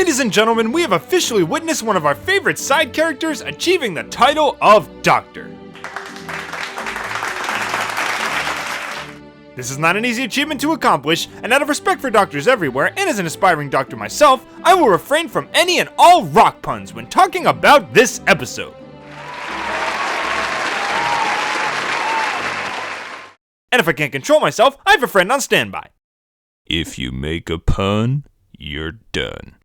Ladies and gentlemen, we have officially witnessed one of our favorite side characters achieving the title of Doctor. This is not an easy achievement to accomplish, and out of respect for doctors everywhere, and as an aspiring doctor myself, I will refrain from any and all rock puns when talking about this episode. And if I can't control myself, I have a friend on standby. If you make a pun, you're done.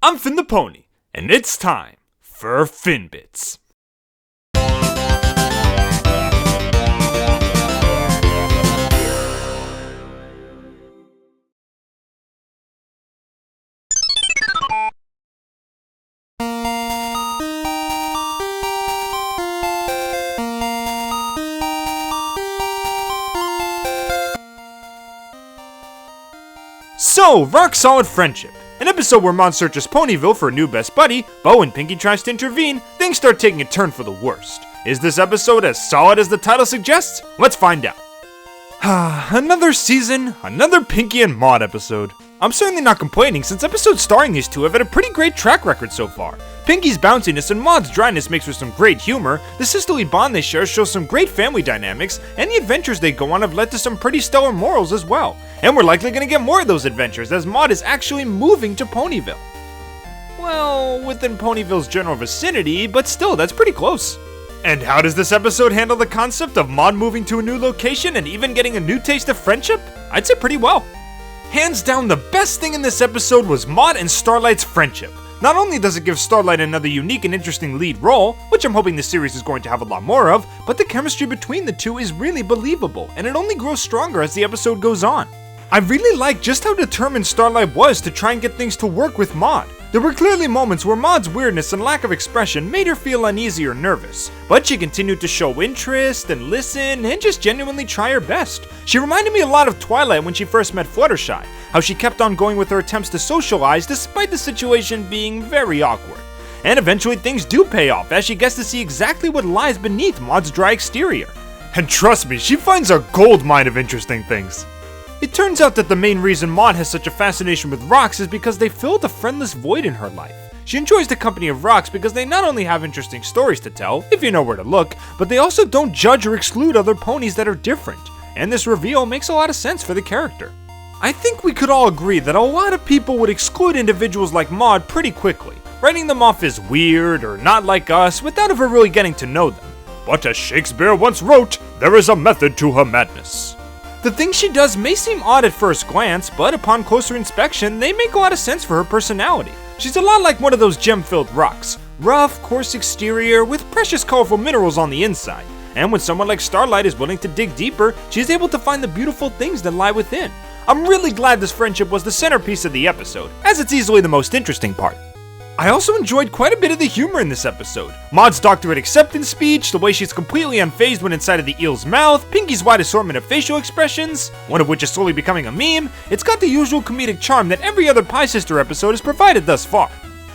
I'm Finn the Pony, and it's time for Finn Bits. So, Rock Solid Friendship. An episode where Mod searches Ponyville for a new best buddy, but when Pinkie tries to intervene, things start taking a turn for the worst. Is this episode as solid as the title suggests? Let's find out. Another season, another Pinkie and Mod episode. I'm certainly not complaining since episodes starring these two have had a pretty great track record so far. Pinkie's bounciness and Mod's dryness makes for some great humor, the sisterly bond they share shows some great family dynamics, and the adventures they go on have led to some pretty stellar morals as well. And we're likely going to get more of those adventures as Mod is actually moving to Ponyville. Well, within Ponyville's general vicinity, but still, that's pretty close. And how does this episode handle the concept of Mod moving to a new location and even getting a new taste of friendship? I'd say pretty well. Hands down, the best thing in this episode was Mod and Starlight's friendship. Not only does it give Starlight another unique and interesting lead role, which I'm hoping the series is going to have a lot more of, but the chemistry between the two is really believable, and it only grows stronger as the episode goes on. I really like just how determined Starlight was to try and get things to work with Mod. There were clearly moments where Mod's weirdness and lack of expression made her feel uneasy or nervous, but she continued to show interest and listen and just genuinely try her best. She reminded me a lot of Twilight when she first met Fluttershy, how she kept on going with her attempts to socialize despite the situation being very awkward. And eventually things do pay off as she gets to see exactly what lies beneath Mod's dry exterior. And trust me, she finds a goldmine of interesting things. It turns out that the main reason Mod has such a fascination with rocks is because they fill the friendless void in her life. She enjoys the company of rocks because they not only have interesting stories to tell, if you know where to look, but they also don't judge or exclude other ponies that are different. And this reveal makes a lot of sense for the character. I think we could all agree that a lot of people would exclude individuals like Mod pretty quickly, writing them off as weird or not like us without ever really getting to know them. But as Shakespeare once wrote, there is a method to her madness. The things she does may seem odd at first glance, but upon closer inspection, they make a lot of sense for her personality. She's a lot like one of those gem-filled rocks. Rough, coarse exterior, with precious colorful minerals on the inside. And when someone like Starlight is willing to dig deeper, she's able to find the beautiful things that lie within. I'm really glad this friendship was the centerpiece of the episode, as it's easily the most interesting part. I also enjoyed quite a bit of the humor in this episode. Mod's doctorate acceptance speech, the way she's completely unfazed when inside of the eel's mouth, Pinkie's wide assortment of facial expressions, one of which is slowly becoming a meme. It's got the usual comedic charm that every other Pie Sister episode has provided thus far.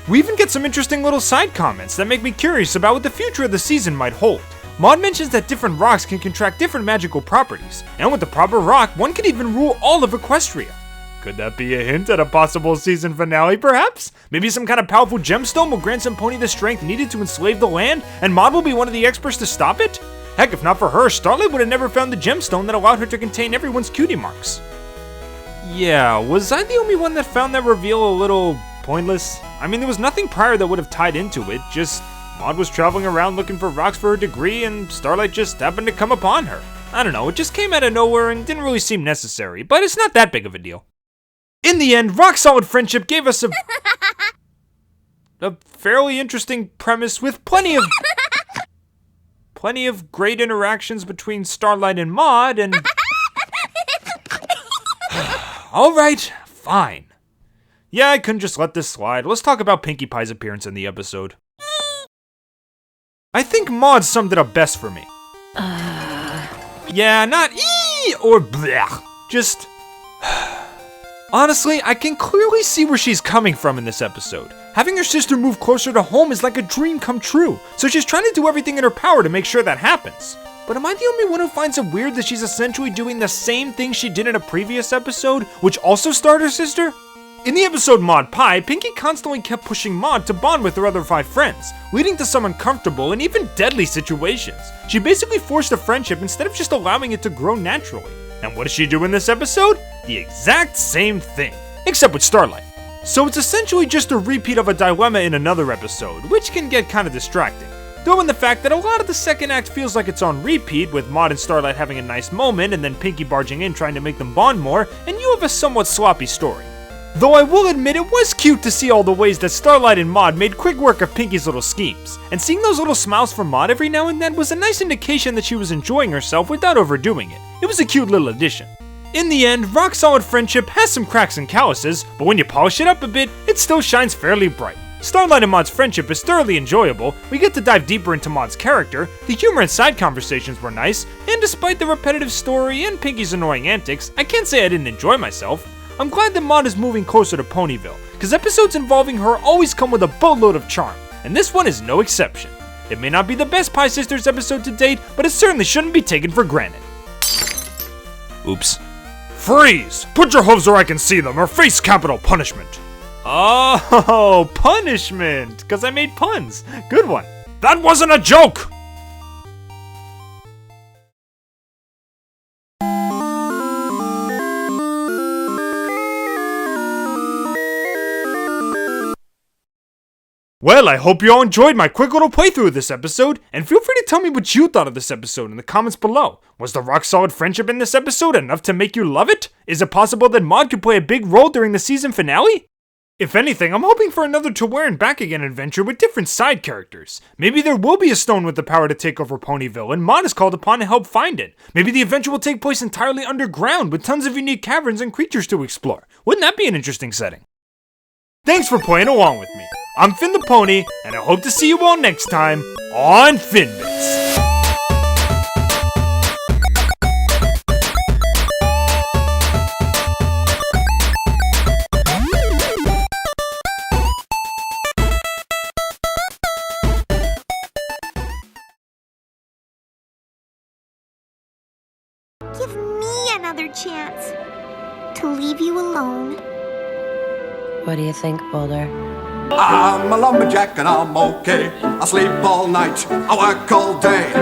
We even get some interesting little side comments that make me curious about what the future of the season might hold. Mod mentions that different rocks can contract different magical properties, and with the proper rock, one can even rule all of Equestria. Could that be a hint at a possible season finale, perhaps? Maybe some kind of powerful gemstone will grant some pony the strength needed to enslave the land, and Mod will be one of the experts to stop it? Heck, if not for her, Starlight would have never found the gemstone that allowed her to contain everyone's cutie marks. Yeah, was I the only one that found that reveal a little pointless? I mean, there was nothing prior that would have tied into it, just Mod was traveling around looking for rocks for her degree, and Starlight just happened to come upon her. I don't know, it just came out of nowhere and didn't really seem necessary, but it's not that big of a deal. In the end, Rock Solid Friendship gave us a fairly interesting premise with plenty of great interactions between Starlight and Mod, and alright, fine. Yeah, I couldn't just let this slide. Let's talk about Pinkie Pie's appearance in the episode. I think Mod summed it up best for me. Yeah, not ee or bleh, just honestly, I can clearly see where she's coming from in this episode. Having her sister move closer to home is like a dream come true, so she's trying to do everything in her power to make sure that happens. but am I the only one who finds it weird that she's essentially doing the same thing she did in a previous episode, which also starred her sister? In the episode Maud Pie, Pinkie constantly kept pushing Maud to bond with her other 5 friends, leading to some uncomfortable and even deadly situations. She basically forced a friendship instead of just allowing it to grow naturally. And what does she do in this episode? The exact same thing, except with Starlight. So it's essentially just a repeat of a dilemma in another episode, which can get kinda distracting. Throw in the fact that a lot of the second act feels like it's on repeat, with Maud and Starlight having a nice moment and then Pinkie barging in trying to make them bond more, and you have a somewhat sloppy story. Though I will admit it was cute to see all the ways that Starlight and Maud made quick work of Pinkie's little schemes, and seeing those little smiles from Maud every now and then was a nice indication that she was enjoying herself without overdoing it. It was a cute little addition. In the end, Rock Solid Friendship has some cracks and calluses, but when you polish it up a bit, it still shines fairly bright. Starlight and Maud's friendship is thoroughly enjoyable, we get to dive deeper into Maud's character, the humor and side conversations were nice, and despite the repetitive story and Pinkie's annoying antics, I can't say I didn't enjoy myself. I'm glad that Maud is moving closer to Ponyville, because episodes involving her always come with a boatload of charm, and this one is no exception. It may not be the best Pie Sisters episode to date, but it certainly shouldn't be taken for granted. Oops. Freeze! Put your hooves where I can see them, or face capital punishment. Oh, punishment, because I made puns. Good one. That wasn't a joke! Well, I hope you all enjoyed my quick little playthrough of this episode, and feel free to tell me what you thought of this episode in the comments below. Was the rock solid friendship in this episode enough to make you love it? Is it possible that Maud could play a big role during the season finale? If anything, I'm hoping for another To Where and Back Again adventure with different side characters. Maybe there will be a stone with the power to take over Ponyville, and Maud is called upon to help find it. Maybe the adventure will take place entirely underground, with tons of unique caverns and creatures to explore. Wouldn't that be an interesting setting? Thanks for playing along with me. I'm Finn the Pony, and I hope to see you all next time on Finbits. Give me another chance to leave you alone. What do you think, Boulder? I'm a lumberjack and I'm okay. I sleep all night, I work all day.